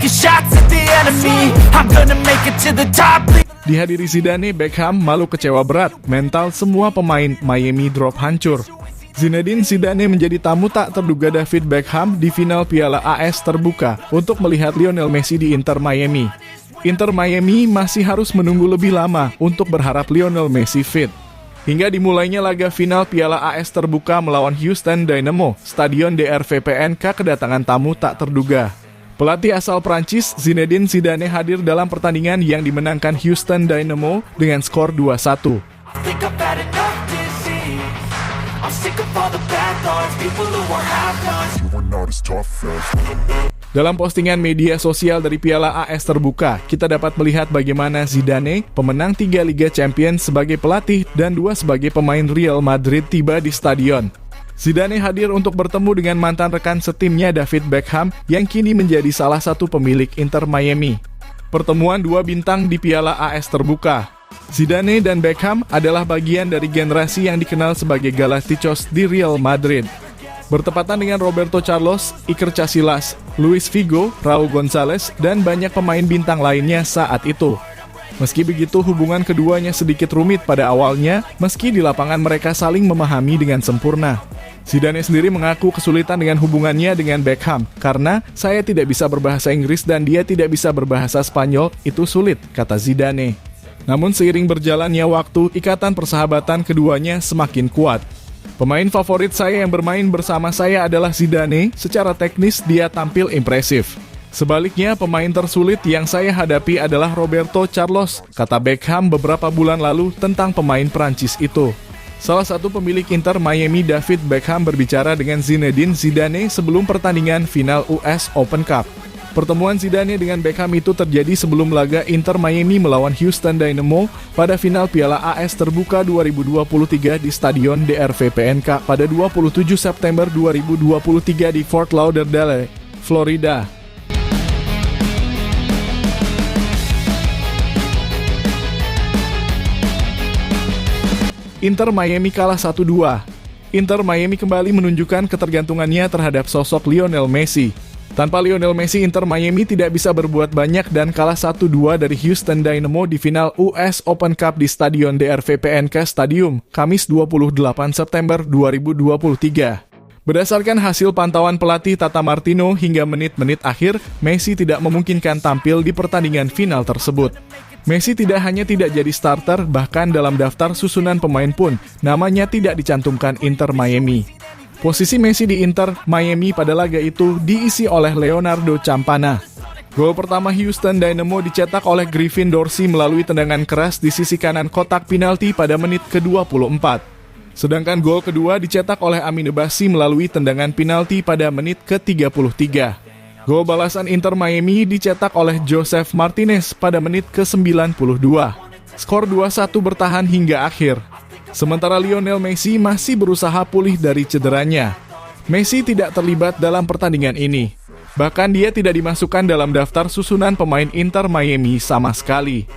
taking shots at the enemy. I'm gonna make it to the top. Dihadiri Zidane, Beckham malu kecewa berat. Mental semua pemain Miami drop hancur. Zinedine Zidane menjadi tamu tak terduga David Beckham di final Piala AS terbuka untuk melihat Lionel Messi di Inter Miami. Inter Miami masih harus menunggu lebih lama untuk berharap Lionel Messi fit. Hingga dimulainya laga final Piala AS terbuka melawan Houston Dynamo, Stadion DRVPNK kedatangan tamu tak terduga. Pelatih asal Prancis Zinedine Zidane hadir dalam pertandingan yang dimenangkan Houston Dynamo dengan skor 2-1. Dalam postingan media sosial dari Piala AS terbuka, kita dapat melihat bagaimana Zidane, pemenang 3 Liga Champions sebagai pelatih dan 2 sebagai pemain Real Madrid tiba di stadion. Zidane hadir untuk bertemu dengan mantan rekan setimnya David Beckham yang kini menjadi salah satu pemilik Inter Miami. Pertemuan 2 bintang di Piala AS terbuka. Zidane dan Beckham adalah bagian dari generasi yang dikenal sebagai Galacticos di Real Madrid. Bertepatan dengan Roberto Carlos, Iker Casillas, Luis Figo, Raul Gonzalez, dan banyak pemain bintang lainnya saat itu. Meski begitu, hubungan keduanya sedikit rumit pada awalnya, meski di lapangan mereka saling memahami dengan sempurna. Zidane sendiri mengaku kesulitan dengan hubungannya dengan Beckham, karena saya tidak bisa berbahasa Inggris dan dia tidak bisa berbahasa Spanyol, itu sulit, kata Zidane. Namun seiring berjalannya waktu, ikatan persahabatan keduanya semakin kuat. Pemain favorit saya yang bermain bersama saya adalah Zidane, secara teknis dia tampil impresif. Sebaliknya, pemain tersulit yang saya hadapi adalah Roberto Carlos, kata Beckham beberapa bulan lalu tentang pemain Prancis itu. Salah satu pemilik Inter Miami, David Beckham, berbicara dengan Zinedine Zidane sebelum pertandingan final US Open Cup. Pertemuan Zidane dengan Beckham itu terjadi sebelum laga Inter Miami melawan Houston Dynamo pada final Piala AS terbuka 2023 di Stadion DRVPNK pada 27 September 2023 di Fort Lauderdale, Florida. Inter Miami kalah 1-2. Inter Miami kembali menunjukkan ketergantungannya terhadap sosok Lionel Messi. Tanpa Lionel Messi, Inter Miami tidak bisa berbuat banyak dan kalah 1-2 dari Houston Dynamo di final US Open Cup di Stadion DRVPNK Stadium, Kamis 28 September 2023. Berdasarkan hasil pantauan pelatih Tata Martino hingga menit-menit akhir, Messi tidak memungkinkan tampil di pertandingan final tersebut. Messi tidak hanya tidak jadi starter, bahkan dalam daftar susunan pemain pun, namanya tidak dicantumkan Inter Miami. Posisi Messi di Inter Miami pada laga itu diisi oleh Leonardo Campana. Gol pertama Houston Dynamo dicetak oleh Griffin Dorsey melalui tendangan keras di sisi kanan kotak penalti pada menit ke-24. Sedangkan gol kedua dicetak oleh Amine Bassi melalui tendangan penalti pada menit ke-33. Gol balasan Inter Miami dicetak oleh Joseph Martinez pada menit ke-92. Skor 2-1 bertahan hingga akhir. Sementara Lionel Messi masih berusaha pulih dari cederanya. Messi tidak terlibat dalam pertandingan ini. Bahkan dia tidak dimasukkan dalam daftar susunan pemain Inter Miami sama sekali.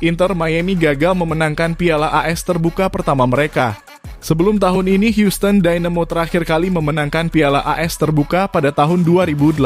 Inter Miami gagal memenangkan Piala AS terbuka pertama mereka. Sebelum tahun ini, Houston Dynamo terakhir kali memenangkan Piala AS terbuka pada tahun 2018.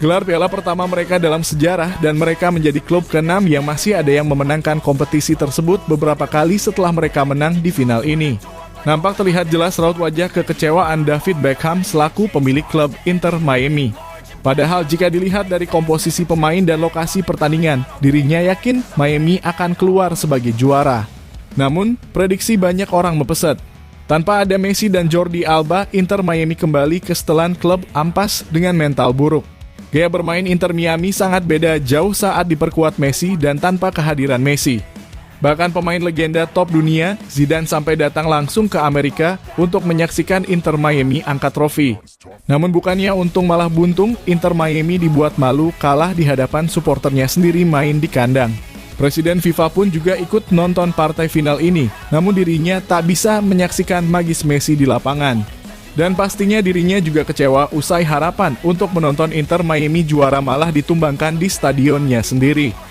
Gelar piala pertama mereka dalam sejarah dan mereka menjadi klub ke-6 yang masih ada yang memenangkan kompetisi tersebut beberapa kali setelah mereka menang di final ini. Nampak terlihat jelas raut wajah kekecewaan David Beckham selaku pemilik klub Inter Miami. Padahal jika dilihat dari komposisi pemain dan lokasi pertandingan, dirinya yakin Miami akan keluar sebagai juara. Namun, prediksi banyak orang mepesat. Tanpa ada Messi dan Jordi Alba, Inter Miami kembali ke setelan klub ampas dengan mental buruk. Gaya bermain Inter Miami sangat beda jauh saat diperkuat Messi dan tanpa kehadiran Messi. Bahkan pemain legenda top dunia, Zidane sampai datang langsung ke Amerika untuk menyaksikan Inter Miami angkat trofi. Namun bukannya untung malah buntung, Inter Miami dibuat malu kalah di hadapan suporternya sendiri main di kandang. Presiden FIFA pun juga ikut nonton partai final ini, namun dirinya tak bisa menyaksikan magis Messi di lapangan. Dan pastinya dirinya juga kecewa usai harapan untuk menonton Inter Miami juara malah ditumbangkan di stadionnya sendiri.